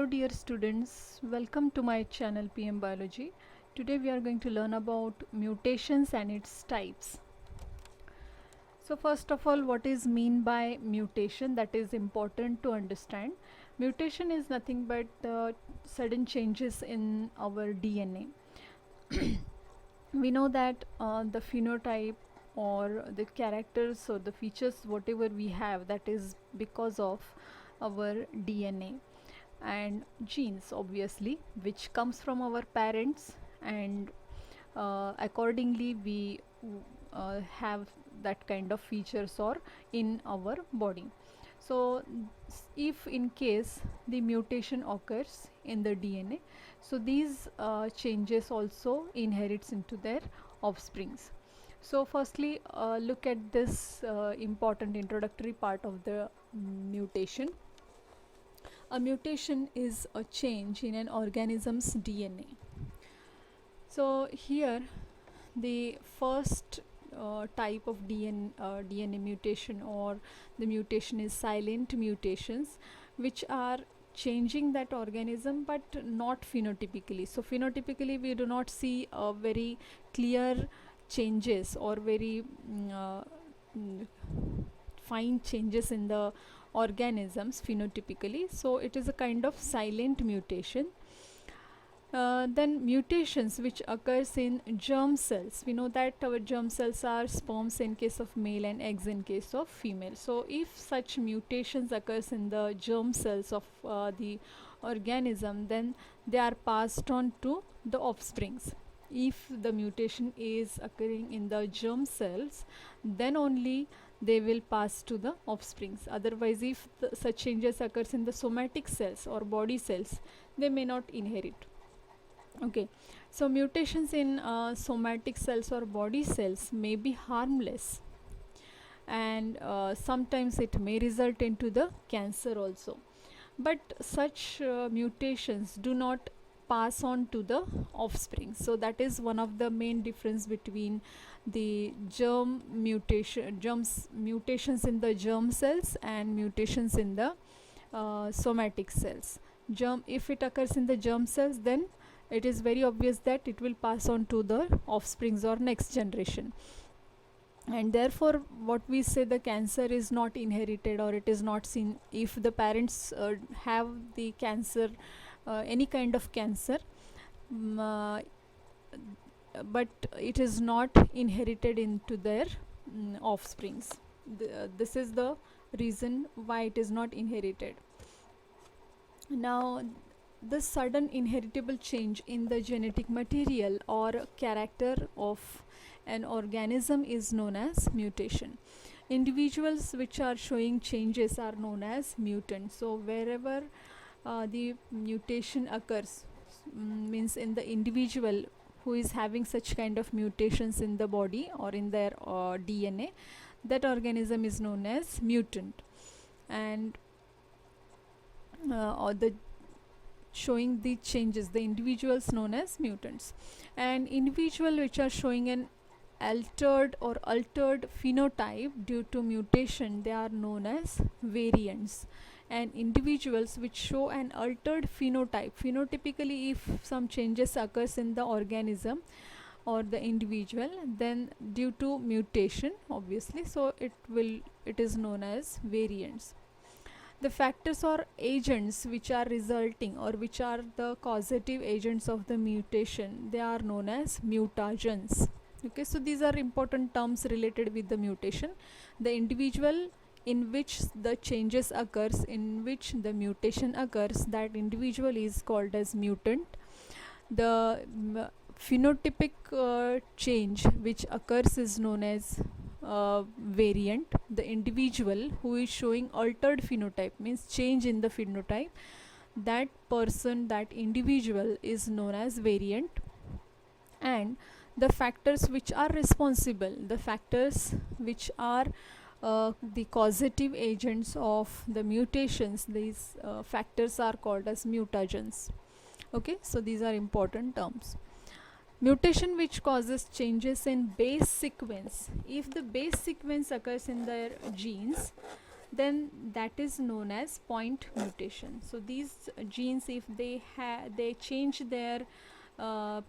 dear students, welcome to my channel PM Biology. Today we are going to learn about mutations and its types. So first of all, what is mean by mutation? That is important to understand. Mutation is nothing but sudden changes in our DNA. We know that the phenotype or the characters or the features whatever we have, that is because of our DNA and genes, obviously, which comes from our parents, and accordingly we have that kind of features or in our body. So if in case the mutation occurs in the DNA, so these changes also inherits into their offsprings. So firstly, look at this important introductory part of the mutation. A mutation is a change in an organism's DNA. So here the first type of DNA mutation or the mutation is silent mutations, which are changing that organism but not phenotypically. So phenotypically we do not see very clear changes or very fine changes in the organisms phenotypically. So it is a kind of silent mutation. Then mutations which occurs in germ cells. We know that our germ cells are sperms in case of male and eggs in case of female. So if such mutations occurs in the germ cells of the organism, then they are passed on to the offsprings. If the mutation is occurring in the germ cells, then only they will pass to the offsprings. Otherwise, if such changes occurs in the somatic cells or body cells, they may not inherit. Okay, so mutations in somatic cells or body cells may be harmless, and sometimes it may result into the cancer also, but such mutations do not pass on to the offspring. So that is one of the main difference between the mutations in the germ cells and mutations in the somatic cells. If it occurs in the germ cells, then it is very obvious that it will pass on to the offsprings or next generation, and therefore what we say, the cancer is not inherited or it is not seen if the parents have the cancer, any kind of cancer, but it is not inherited into their offsprings. This is the reason why it is not inherited. Now, the sudden inheritable change in the genetic material or character of an organism is known as mutation. Individuals which are showing changes are known as mutants. So wherever the mutation occurs, means in the individual who is having such kind of mutations in the body or in their DNA, that organism is known as mutant. And or the showing the changes, the individuals known as mutants. And individual which are showing an altered phenotype due to mutation, they are known as variants. And individuals which show an altered phenotype, phenotypically if some changes occurs in the organism or the individual, then due to mutation obviously, so it is known as variants. The factors or agents which are resulting or which are the causative agents of the mutation, they are known as mutagens. Okay, so these are important terms related with the mutation. The individual in which the changes occurs, in which the mutation occurs, that individual is called as mutant. The phenotypic change which occurs is known as variant. The individual who is showing altered phenotype, means change in the phenotype, that person, that individual is known as variant. And the factors which are responsible, the factors which are the causative agents of the mutations, these factors are called as mutagens. Okay, so these are important terms. Mutation which causes changes in base sequence. If the base sequence occurs in their genes, then that is known as point mutation. So these genes, if they change their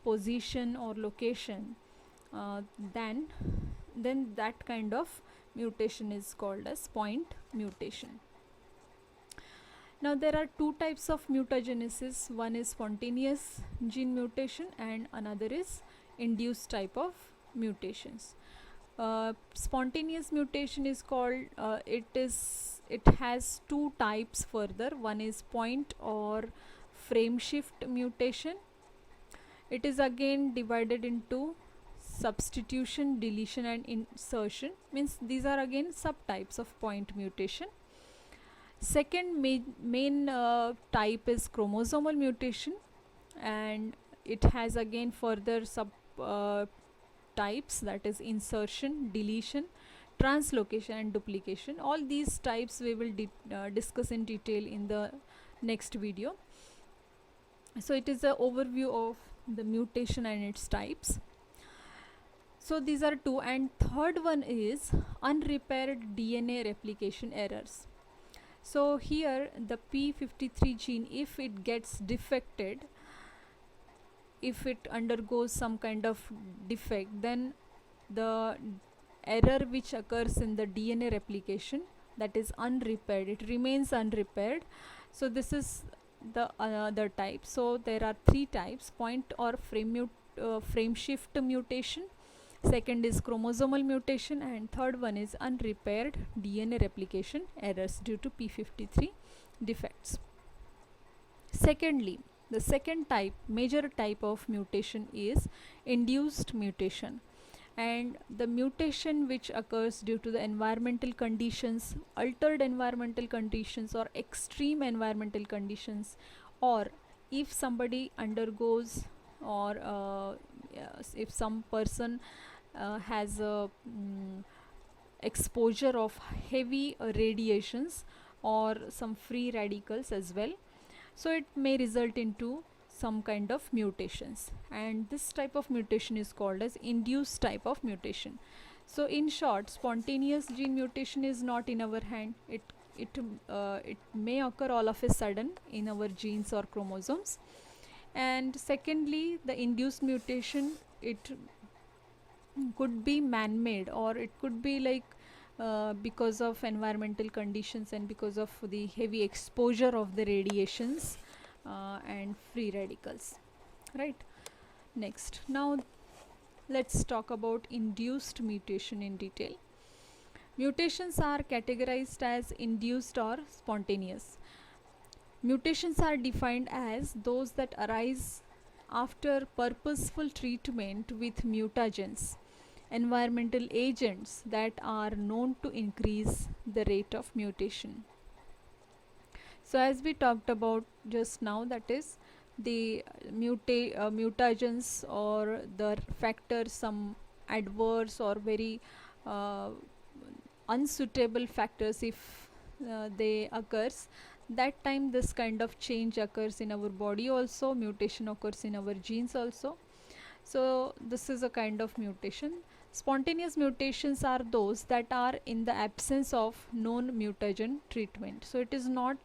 position or location, uh, then then that kind of mutation is called as point mutation. Now there are two types of mutagenesis. One is spontaneous gene mutation and another is induced type of mutations. Spontaneous mutation is called it has two types further. One is point or frame shift mutation. It is again divided into substitution, deletion and insertion, means these are again subtypes of point mutation. Second main type is chromosomal mutation, and it has again further sub types, that is insertion, deletion, translocation and duplication. All these types we will discuss in detail in the next video. So it is an overview of the mutation and its types. So these are two, and third one is unrepaired DNA replication errors. So here the P53 gene, if it gets defected, if it undergoes some kind of defect, then the error which occurs in the DNA replication, that is unrepaired, it remains unrepaired. So this is the other type. So there are three types: point or frame shift mutation, second is chromosomal mutation, and third one is unrepaired DNA replication errors due to P53 defects. Secondly, the second type, major type of mutation is induced mutation, and the mutation which occurs due to the environmental conditions, altered environmental conditions or extreme environmental conditions, or if somebody undergoes or if some person has a exposure of heavy radiations or some free radicals as well, so it may result into some kind of mutations, and this type of mutation is called as induced type of mutation. So in short, spontaneous gene mutation is not in our hand. It may occur all of a sudden in our genes or chromosomes. And secondly, the induced mutation, it could be man-made, or it could be like because of environmental conditions and because of the heavy exposure of the radiations and free radicals, right? Next, now let's talk about induced mutation in detail. Mutations are categorized as induced or spontaneous. Mutations are defined as those that arise after purposeful treatment with mutagens, environmental agents that are known to increase the rate of mutation. So as we talked about just now, that is the mutagens or the factors, some adverse or very unsuitable factors, if they occurs, that time this kind of change occurs in our body also, mutation occurs in our genes also. So this is a kind of mutation. Spontaneous mutations are those that are in the absence of known mutagen treatment. So it is not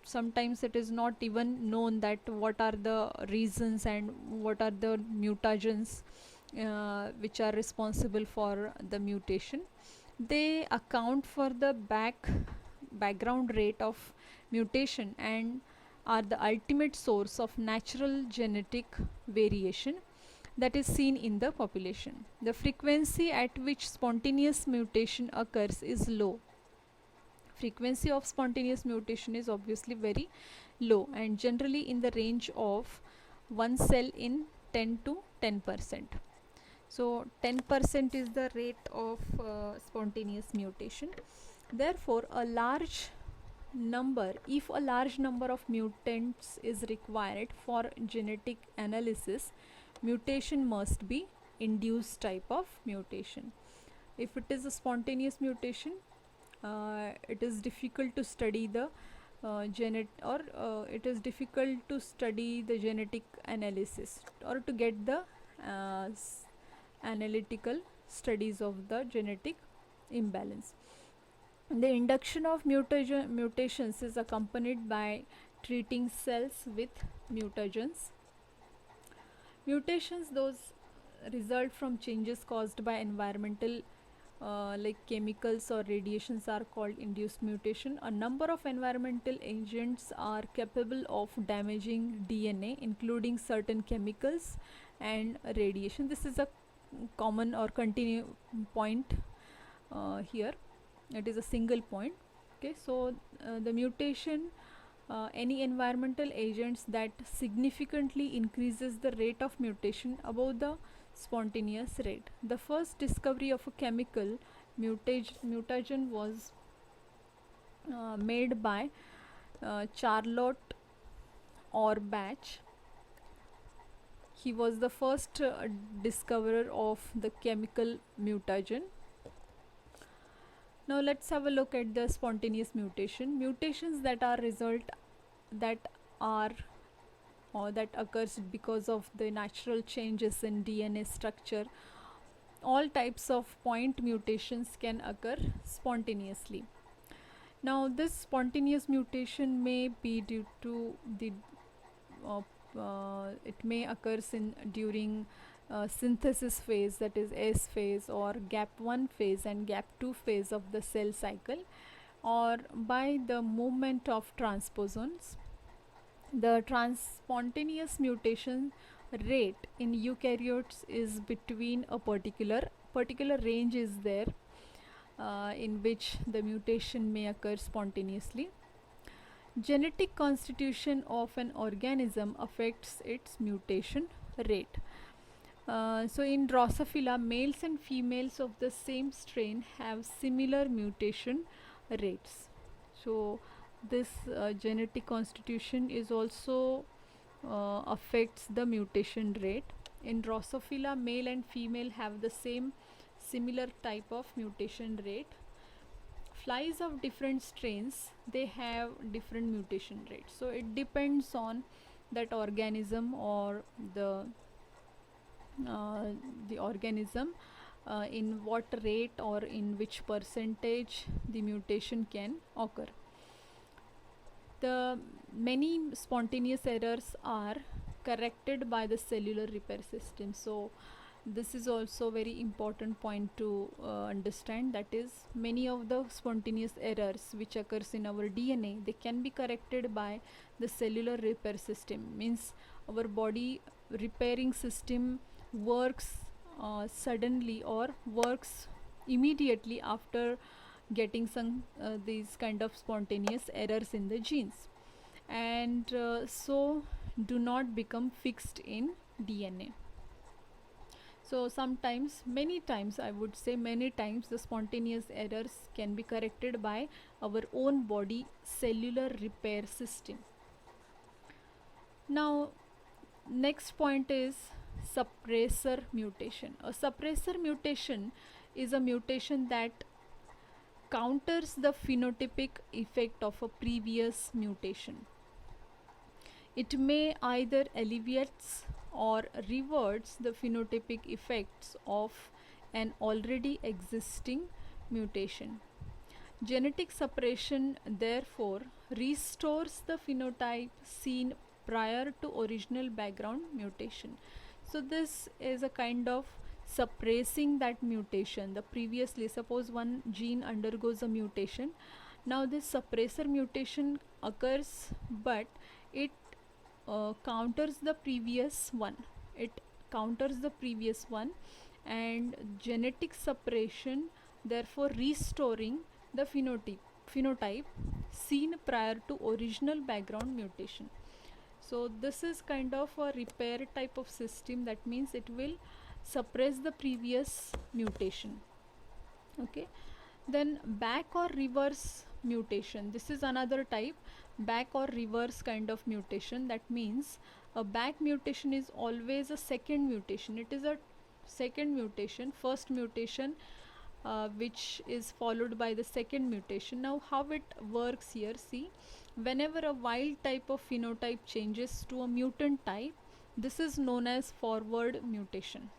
sometimes it is not even known that what are the reasons and what are the mutagens which are responsible for the mutation. They account for the background rate of mutation and are the ultimate source of natural genetic variation that is seen in the population. The frequency at which spontaneous mutation occurs is low. Frequency of spontaneous mutation is obviously very low and generally in the range of 1 cell in 10 to 10%. So 10% is the rate of spontaneous mutation. Therefore, if a large number of mutants is required for genetic analysis, mutation must be induced type of mutation. If it is a spontaneous mutation, it is difficult to study the it is difficult to study the genetic analysis or to get the analytical studies of the genetic imbalance. The induction of mutations is accompanied by treating cells with mutagens. Mutations, those result from changes caused by environmental like chemicals or radiations, are called induced mutation. A number of environmental agents are capable of damaging DNA, including certain chemicals and radiation. This is a common or continue point here. It is a single point. Okay, so the mutation, any environmental agents that significantly increases the rate of mutation above the spontaneous rate. The first discovery of a chemical mutagen was made by Charlotte Orbach. He was the first discoverer of the chemical mutagen. Now let's have a look at the spontaneous mutation. Mutations that are result that are or that occurs because of the natural changes in DNA structure. All types of point mutations can occur spontaneously. Now this spontaneous mutation may be due to the it may occurs in during synthesis phase, that is S phase, or gap 1 phase and gap 2 phase of the cell cycle, or by the movement of transposons. The spontaneous mutation rate in eukaryotes is between a particular range is there in which the mutation may occur spontaneously. Genetic constitution of an organism affects its mutation rate. So in Drosophila, males and females of the same strain have similar mutation rates. So this genetic constitution is also affects the mutation rate. In Drosophila, male and female have the same similar type of mutation rate. Flies of different strains, they have different mutation rates. So it depends on that organism or the organism in what rate or in which percentage the mutation can occur. The many spontaneous errors are corrected by the cellular repair system. So this is also very important point to understand, that is, many of the spontaneous errors which occurs in our DNA, they can be corrected by the cellular repair system. Means our body repairing system works suddenly or works immediately after getting some these kind of spontaneous errors in the genes, and so do not become fixed in DNA. So sometimes, many times, I would say many times, the spontaneous errors can be corrected by our own body cellular repair system. Now next point is suppressor mutation. A suppressor mutation is a mutation that counters the phenotypic effect of a previous mutation. It may either alleviates or reverts the phenotypic effects of an already existing mutation. Genetic suppression therefore restores the phenotype seen prior to original background mutation. So this is a kind of suppressing that mutation. The previously, suppose one gene undergoes a mutation, now this suppressor mutation occurs, but it counters the previous one. It counters the previous one, and genetic suppression therefore restoring the phenotype seen prior to original background mutation. So this is kind of a repair type of system. That means it will suppress the previous mutation. Okay, then back or reverse mutation, this is another type, back or reverse kind of mutation. That means a back mutation is always a second mutation. It is a second mutation, first mutation which is followed by the second mutation. Now how it works here, see, whenever a wild type of phenotype changes to a mutant type, this is known as forward mutation.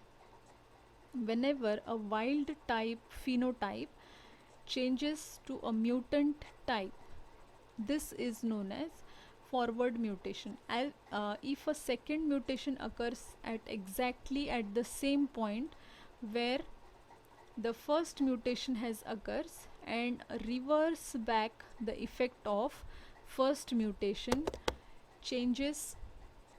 Whenever a wild type phenotype changes to a mutant type, this is known as forward mutation. If a second mutation occurs at exactly at the same point where the first mutation has occurs and reverse back the effect of first mutation, changes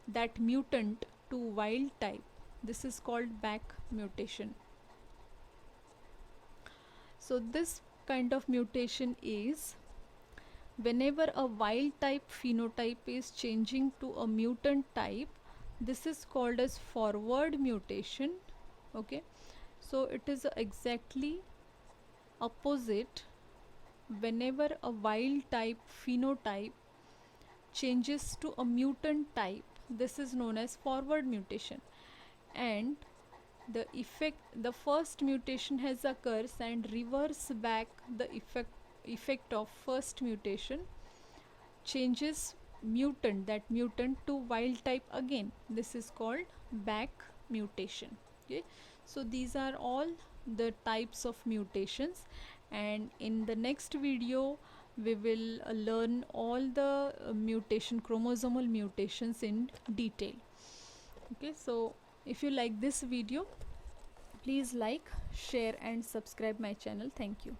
that mutant to wild type, this is called back mutation. So this kind of mutation is whenever a wild type phenotype is changing to a mutant type, this is called as forward mutation. Okay, so it is exactly opposite. Whenever a wild type phenotype changes to a mutant type, this is known as forward mutation, and the first mutation has occurs and reverse back the effect of first mutation, changes mutant to wild type again, this is called back mutation. Okay, so these are all the types of mutations, and in the next video we will learn all the chromosomal mutations in detail. Okay, so if you like this video, please like, share and subscribe my channel. Thank you.